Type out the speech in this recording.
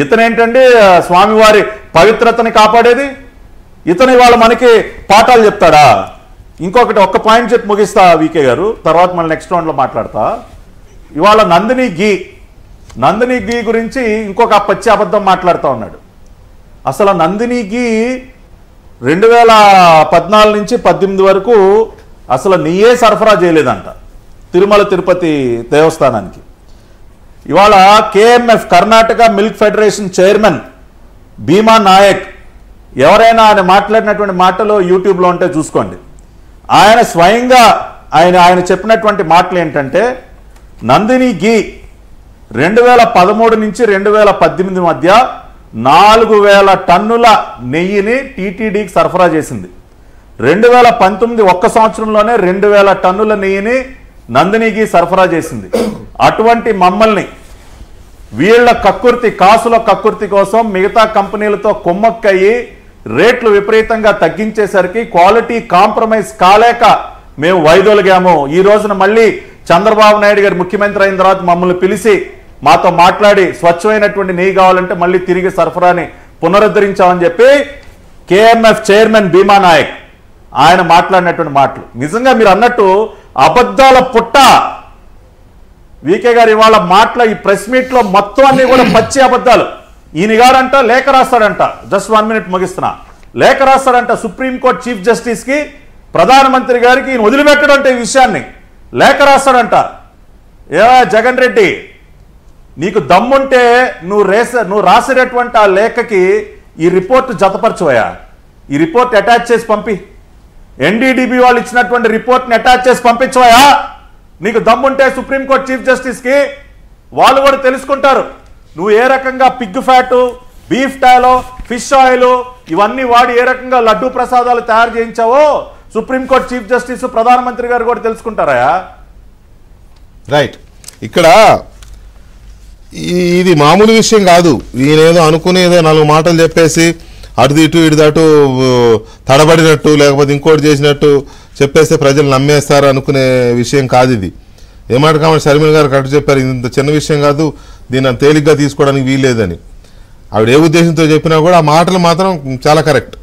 ఇతనేంటండి స్వామివారి పవిత్రతని కాపాడేది? ఇతను ఇవాళ మనకి పాఠాలు చెప్తాడా? ఇంకొకటి ఒక్క పాయింట్ చెప్పి ముగిస్తా వికే గారు, తర్వాత మళ్ళీ నెక్స్ట్ రౌండ్లో మాట్లాడతా. ఇవాళ నందిని గీ గురించి ఇంకొక పచ్చి అబద్ధం మాట్లాడుతూ ఉన్నాడు. అసలు నందిని గీ 2014 నుంచి 18 వరకు అసలు నెయ్యే సరఫరా చేయలేదంట తిరుమల తిరుపతి దేవస్థానానికి. ఇవాళ KMF Karnataka milk federation chairman Bhima Naik, ఎవరైనా ఆయన మాట్లాడినటువంటి మాటలు యూట్యూబ్లో ఉంటే చూసుకోండి. ఆయన స్వయంగా ఆయన చెప్పినటువంటి మాటలు ఏంటంటే, నందిని గీ 2013 నుంచి 2018 మధ్య 4000 టన్నుల నెయ్యిని టీటీడీకి సరఫరా చేసింది. 2019 ఒక్క సంవత్సరంలోనే 2000 టన్నుల నెయ్యిని నందినికి సరఫరా చేసింది. అటువంటి మమ్మల్ని వీళ్ళ కాసుల కక్కుర్తి కోసం మిగతా కంపెనీలతో కుమ్మక్కయ్యి రేట్లు విపరీతంగా తగ్గించేసరికి క్వాలిటీ కాంప్రమైజ్ కాలేక మేము వైదొలిగాము. ఈ రోజున మళ్ళీ చంద్రబాబు నాయుడు గారు ముఖ్యమంత్రి అయిన తర్వాత మమ్మల్ని పిలిచి మాతో మాట్లాడి స్వచ్ఛమైనటువంటి నెయ్యి కావాలంటే మళ్ళీ తిరిగి సరఫరాని పునరుద్ధరించామని చెప్పి కేఎంఎఫ్ చైర్మన్ భీమా నాయక్ ఆయన మాట్లాడినటువంటి మాటలు నిజంగా మీరు అన్నట్టు అబద్ధాల పుట్ట. వికే గారు ఇవాళ మాటల ఈ ప్రెస్ మీట్ లో మొత్తం అన్ని కూడా పచ్చి అబద్ధాలు. ఈయన గారంట లేఖ రాస్తాడంట, జస్ట్ 1 మినిట్ ముగిస్తున్నా, లేఖ రాస్తాడంట సుప్రీంకోర్టు చీఫ్ జస్టిస్ కి, ప్రధానమంత్రి గారికి ఈయన వదిలిపెట్టడంటే ఈ విషయాన్ని లేఖ రాస్తాడంట. ఏ జగన్ రెడ్డి, నీకు దమ్ముంటే నువ్వు రాసినటువంటి ఆ లేఖకి ఈ రిపోర్ట్ జతపరచువయా, ఈ రిపోర్ట్ అటాచ్ చేసి పంపి, ఎన్డీడీబీ వాళ్ళు ఇచ్చినటువంటి రిపోర్ట్ని అటాచ్ చేసి పంపించవయా. నీకు దమ్ముంటే సుప్రీంకోర్టు చీఫ్ జస్టిస్కి వాళ్ళు కూడా తెలుసుకుంటారు నువ్వు ఏ రకంగా Pig fat, beef టాలో, fish oil ఇవన్నీ వాడి ఏ రకంగా లడ్డూ ప్రసాదాలు తయారు చేయించావో సుప్రీంకోర్టు చీఫ్ జస్టిస్, ప్రధానమంత్రి గారు కూడా తెలుసుకుంటారా? రైట్. ఇక్కడ ఇది మామూలు విషయం కాదు. ఈయనేదో అనుకునేదో 4 మాటలు చెప్పేసి అటు ఇటు దాటు తడబడినట్టు లేకపోతే ఇంకోటి చేసినట్టు చెప్పేస్తే ప్రజలు నమ్మేస్తారు అనుకునే విషయం కాదు ఇది. ఏమాట కాబట్టి షర్మిల గారు కరెక్ట్ చెప్పారు, ఇంత చిన్న విషయం కాదు, దీన్ని తేలిగ్గా తీసుకోవడానికి వీల్లేదని. ఆవిడ ఏ ఉద్దేశంతో చెప్పినా కూడా ఆ మాటలు మాత్రం చాలా కరెక్ట్.